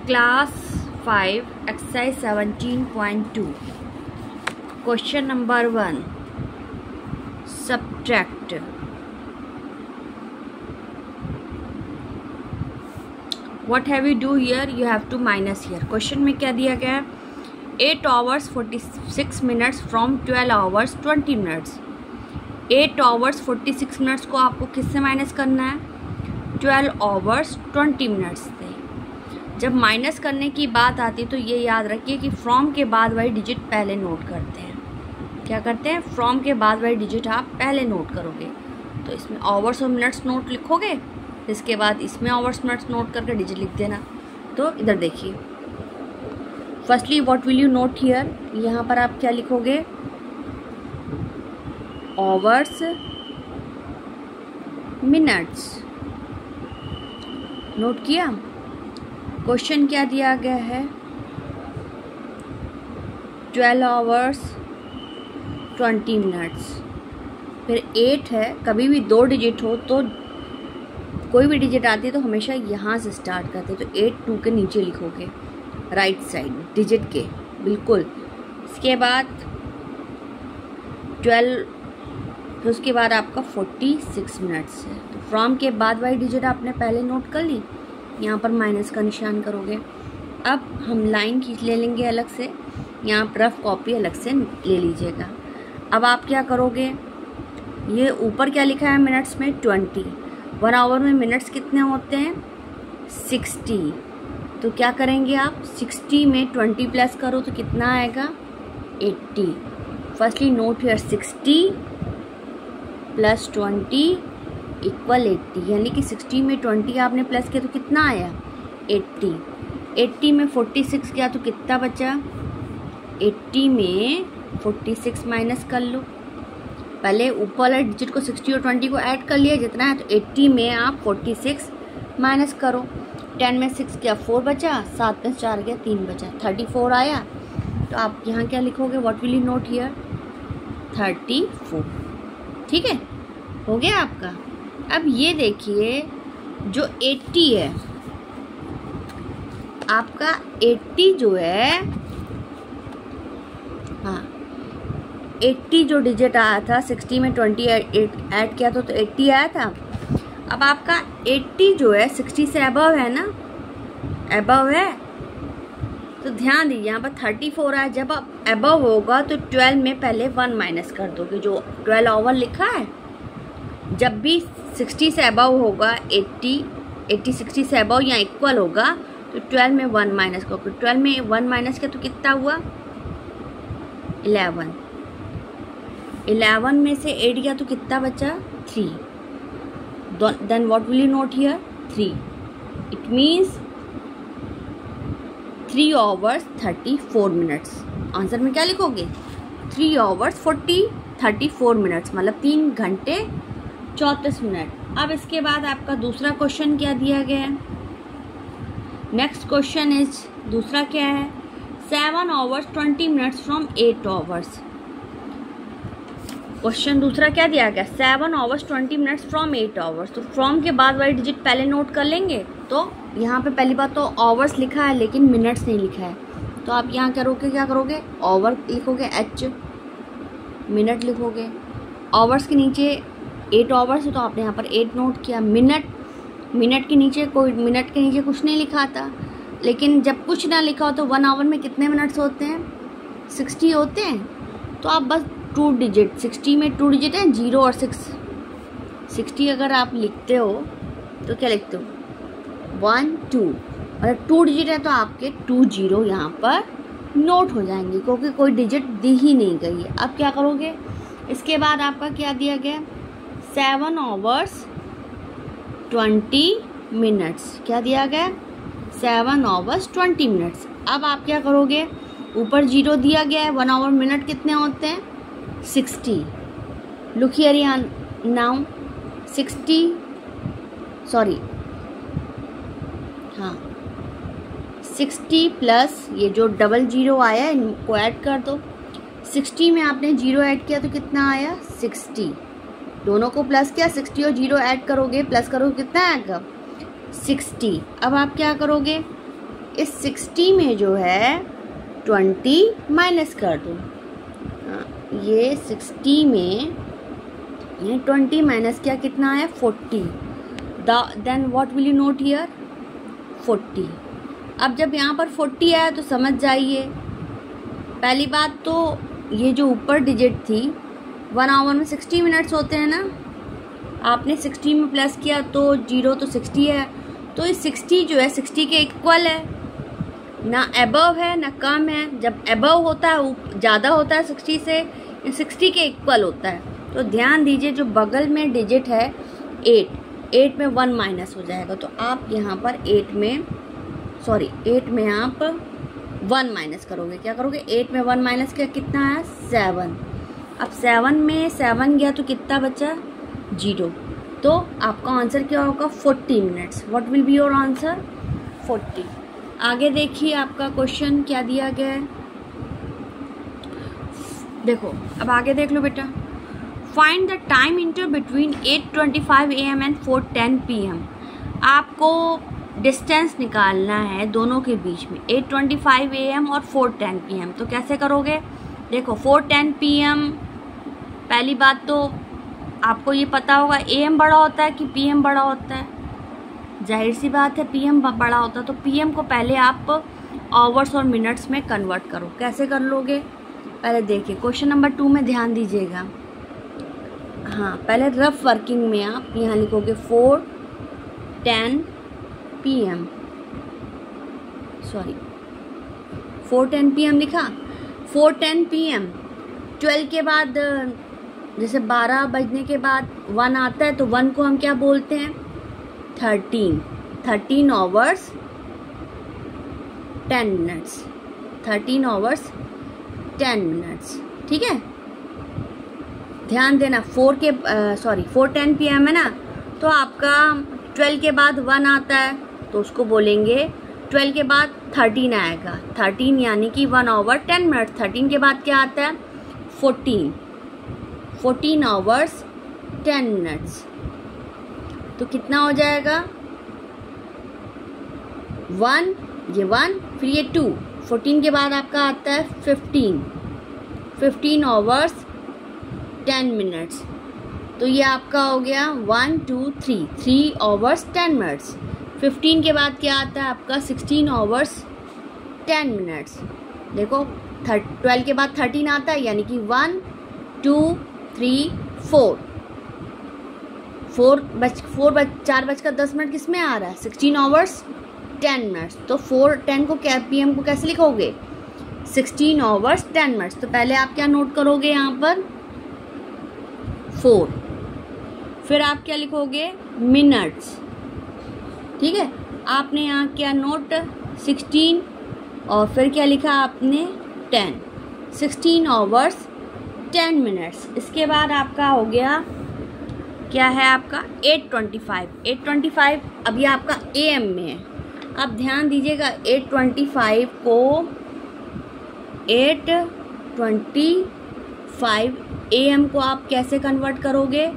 Class 5 exercise 17.2 question number 1 subtract what have you do here you have to minus here question में क्या दिया गया है 8 hours 46 minutes from 12 hours 20 minutes 8 hours 46 minutes को आपको किससे माइनस करना है 12 hours 20 minutes से। जब माइनस करने की बात आती है तो ये याद रखिए कि फ्रॉम के बाद वाली डिजिट पहले नोट करते हैं। क्या करते हैं फ्रॉम के बाद वाली डिजिट आप पहले नोट करोगे। तो इसमें आवर्स और मिनट्स नोट लिखोगे, इसके बाद इसमें आवर्स मिनट्स नोट करके डिजिट लिख देना। तो इधर देखिए firstly what will you note here, यहाँ पर आप क्या लिखोगे आवर्स मिनट्स नोट किया। क्वेश्चन क्या दिया गया है 12 hours 20 minutes, फिर 8 है। कभी भी 2 डिजिट हो तो कोई भी डिजिट आती है तो हमेशा यहाँ से स्टार्ट करते हैं। तो 8 2 के नीचे लिखोगे राइट साइड डिजिट के बिल्कुल। इसके बाद 12, फिर उसके बाद आपका 46 मिनट्स है। तो फ्रॉम के बाद वाली डिजिट आपने पहले नोट कर ली, यहाँ पर माइनस का निशान करोगे। अब हम लाइन खींच ले लेंगे अलग से, यहाँ पर रफ कॉपी अलग से ले लीजिएगा। अब आप क्या करोगे, ये ऊपर क्या लिखा है मिनट्स में 20, 1 आवर में मिनट्स कितने होते हैं 60। तो क्या करेंगे आप 60 में 20 प्लस करो तो कितना आएगा 80। Firstly note here 60 plus 20 equal 80, यानी कि 60 में 20 आपने प्लस किया तो कितना आया 80। 80 में 46 किया तो कितना बचा 80 में 46 माइनस कर लो। पहले ऊपर वाले डिजिट को 60 और 20 को ऐड कर लिया जितना है, तो 80 में आप 46 माइनस करो। 10 में 6 किया 4 बचा, 7 में 4 गया 3 बचा 34 आया। तो आप यहाँ क्या लिखोगे what will you note here 34। ठीक है, हो गया आपका। अब ये देखिए जो 80 है आपका 80 जो है, हाँ 80 जो डिजिट आया था 60 में 20 ऐड किया तो 80 आया था। अब आपका 80 जो है 60 से अबव है ना, अबव है तो ध्यान दीजिए यहाँ पर 34 आया। जब आप अबव होगा तो 12 में पहले 1 माइनस कर दोगे, जो 12 आवर लिखा है। जब भी 60 से अबव होगा 80 60 से अबव या इक्वल होगा तो 12 में 1 माइनस करोगे। 12 में 1 माइनस किया तो कितना हुआ 11। 11 में से 8 गया तो कितना बचा 3। Then what will you note here 3। It means 3 hours 34 minutes। Answer में क्या लिखोगे 3 hours 34 minutes, मतलब 3 घंटे 34 मिनट। अब इसके बाद आपका दूसरा क्वेश्चन क्या दिया गया है, नेक्स्ट क्वेश्चन इज दूसरा क्या है 7 hours 20 minutes from 8 hours। Question दूसरा क्या दिया गया 7 hours 20 minutes फ्रॉम 8 hours। तो फ्रॉम के बाद वाली डिजिट पहले नोट कर लेंगे। तो यहाँ पे पहली बात तो आवर्स लिखा है लेकिन मिनट्स नहीं लिखा है, तो आप यहाँ करोगे क्या करोगे आवर लिखोगे H, मिनट लिखोगे। आवर्स के नीचे 8 आवर्स है तो आपने यहाँ पर 8 नोट किया। मिनट के नीचे कुछ नहीं लिखा था, लेकिन जब कुछ ना लिखा हो तो 1 आवर में कितने मिनट्स होते हैं 60 होते हैं। तो आप बस 2 डिजिट 60 में 2 डिजिट हैं 0 और 6। 60 अगर आप लिखते हो तो क्या लिखते हो 1 2, अगर 2 डिजिट है तो आपके 2 0 यहाँ पर नोट हो जाएंगे क्योंकि कोई डिजिट दी ही नहीं गई है। अब क्या करोगे इसके बाद आपका क्या दिया गया 7 hours 20 minutes। क्या दिया गया 7 hours 20 minutes। अब आप क्या करोगे ऊपर 0 दिया गया है, 1 आवर मिनट कितने होते हैं 60। लुक हियर नाउ 60 सॉरी हाँ 60 प्लस ये जो डबल 0 आया है इनको ऐड कर दो। 60 में आपने 0 ऐड किया तो कितना आया 60, दोनों को प्लस किया 60 और 0 ऐड करोगे प्लस करोगे कितना आएगा 60। अब आप क्या करोगे इस 60 में जो है 20 माइनस कर दो। ये 60 में ये 20 माइनस किया, कितना है 40। Then what will you note here 40। अब जब यहाँ पर 40 आया तो समझ जाइए, पहली बात तो ये जो ऊपर डिजिट थी 1 आवर में 60 मिनट्स होते हैं ना, आपने 60 में प्लस किया तो 0 तो 60 है, तो ये 60 जो है 60 के इक्वल है, ना अबव है ना कम है। जब अबव होता है ज़्यादा होता है 60 से, 60 के इक्वल होता है। तो ध्यान दीजिए जो बगल में डिजिट है 8 में 1 माइनस हो जाएगा, तो आप यहाँ पर 8 में आप 1 माइनस करोगे। क्या करोगे 8 में 1 माइनस किया, कितना है 7। अब 7 में 7 गया तो कितना बचा 0। तो आपका आंसर क्या होगा 40 minutes. What will be your answer 40। आगे देखिए आपका क्वेश्चन क्या दिया गया है, देखो अब आगे देख लो बेटा। Find the time inter between 8:25 AM and 4:10 PM। आपको डिस्टेंस निकालना है दोनों के बीच में 8:25 AM और 4:10 PM। तो कैसे करोगे, देखो 4:10 PM, पहली बात तो आपको ये पता होगा AM बड़ा होता है कि PM बड़ा होता है, जाहिर सी बात है PM बड़ा होता है। तो PM को पहले आप आवर्स और मिनट्स में कन्वर्ट करो। कैसे कर लोगे, पहले देखिए क्वेश्चन नंबर 2 में ध्यान दीजिएगा। हाँ, पहले रफ वर्किंग में आप यहाँ लिखोगे 4:10 PM, सॉरी 4:10 PM लिखा, 4:10 PM। 12 के बाद जैसे 12 बजने के बाद 1 आता है तो 1 को हम क्या बोलते हैं 13 आवर्स 10 मिनट्स, 13 आवर्स 10 मिनट्स। ठीक है, ध्यान देना 4:10 PM है ना, तो आपका 12 के बाद 1 आता है तो उसको बोलेंगे 12 के बाद 13 आएगा, 13 यानी कि 1 आवर 10 मिनट। 13 के बाद क्या आता है 14 आवर्स 10 मिनट्स। तो कितना हो जाएगा 1, ये 1 फिर ये 2, 14 के बाद आपका आता है 15 आवर्स 10 मिनट्स। तो ये आपका हो गया 1 2 3 आवर्स 10 मिनट्स। 15 के बाद क्या आता है आपका 16 आवर्स 10 मिनट्स। देखो 12 के बाद 13 आता है यानी कि 1 2 3 4 4:10 किस में आ रहा है 16 आवर्स 10 मिनट्स। तो 4:10 को क्या PM को कैसे लिखोगे 16 आवर्स 10 मिनट्स। तो पहले आप क्या नोट करोगे यहाँ पर 4, फिर आप क्या लिखोगे मिनट्स। ठीक है, आपने यहाँ क्या नोट 16 और फिर क्या लिखा आपने 10, 16 आवर्स 10 मिनट्स। इसके बाद आपका हो गया क्या है आपका 8:25 अब ये आपका AM में है। अब ध्यान दीजिएगा 8:25 को 8:25 AM को आप कैसे कन्वर्ट करोगे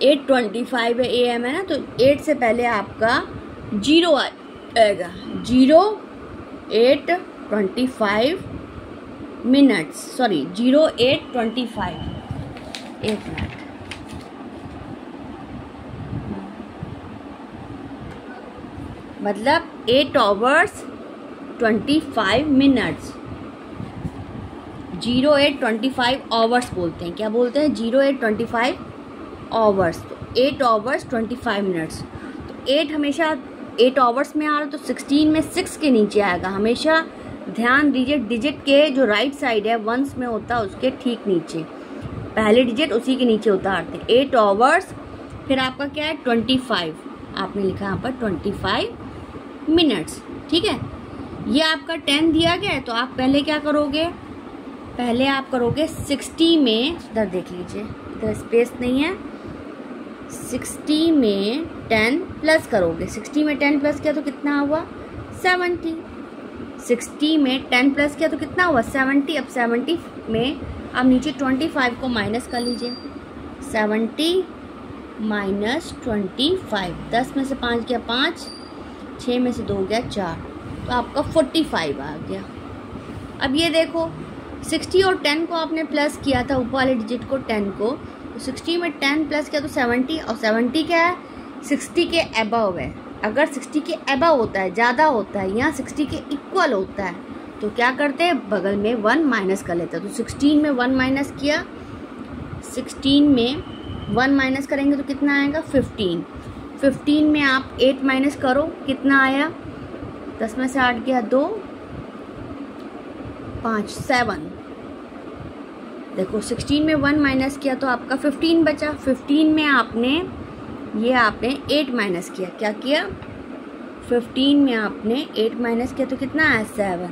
8:25 AM है ना, तो 8 से पहले आपका 0 आएगा, 08:25 मिनट्स, सॉरी 08:25 1 मिनट, मतलब 8 आवर्स 25 मिनट्स। 08:25 आवर्स बोलते हैं, क्या बोलते हैं 08:25 आवर्स। तो 8 आवर्स 25 मिनट्स। तो 8 हमेशा 8 आवर्स में आ रहा तो 16 में 6 के नीचे आएगा। हमेशा ध्यान दीजिए डिजिट के जो राइट साइड है वंस में होता है उसके ठीक नीचे, पहले डिजिट उसी के नीचे उतारते हैं। 8 आवर्स फिर आपका क्या है 25, आपने लिखा यहाँ पर 25 मिनट्स। ठीक है, ये आपका 10 दिया गया है तो आप पहले क्या करोगे, पहले आप करोगे 60 में, इधर देख लीजिए इधर स्पेस नहीं है, 60 में 10 प्लस करोगे। 60 में 10 प्लस किया तो कितना हुआ 70। 60 में 10 प्लस किया तो कितना हुआ 70। अब 70 में आप नीचे 25 को माइनस कर लीजिए, 70 माइनस 25, 10 में से 5 गया 5, 6 में से 2 गया 4, तो आपका 45 आ गया। अब ये देखो 60 और 10 को आपने प्लस किया था, ऊपर वाले डिजिट को 10 को, तो 60 में 10 प्लस किया तो 70, और 70 क्या है 60 के अबव है। अगर 60 के अबव होता है, ज़्यादा होता है, या 60 के इक्वल होता है, तो क्या करते हैं बगल में 1 माइनस कर लेते हैं। तो 16 में 1 माइनस किया, 16 में 1 माइनस करेंगे तो कितना आएगा 15। 15 में आप 8 माइनस करो, कितना आया 10 में से 8 गया 2 5 7। देखो 16 में 1 माइनस किया तो आपका 15 बचा। 15 में आपने 8 माइनस किया, क्या किया 15 में आपने 8 माइनस किया तो कितना आया 7।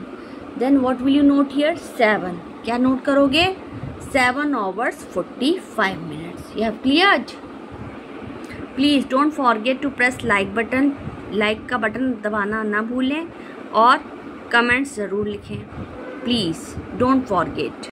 Then what will you note here 7। क्या नोट करोगे 7 hours 45 minutes। You have cleared? Please don't forget to press like button। Like का बटन दबाना ना भूलें और कमेंट्स ज़रूर लिखें। Please don't forget.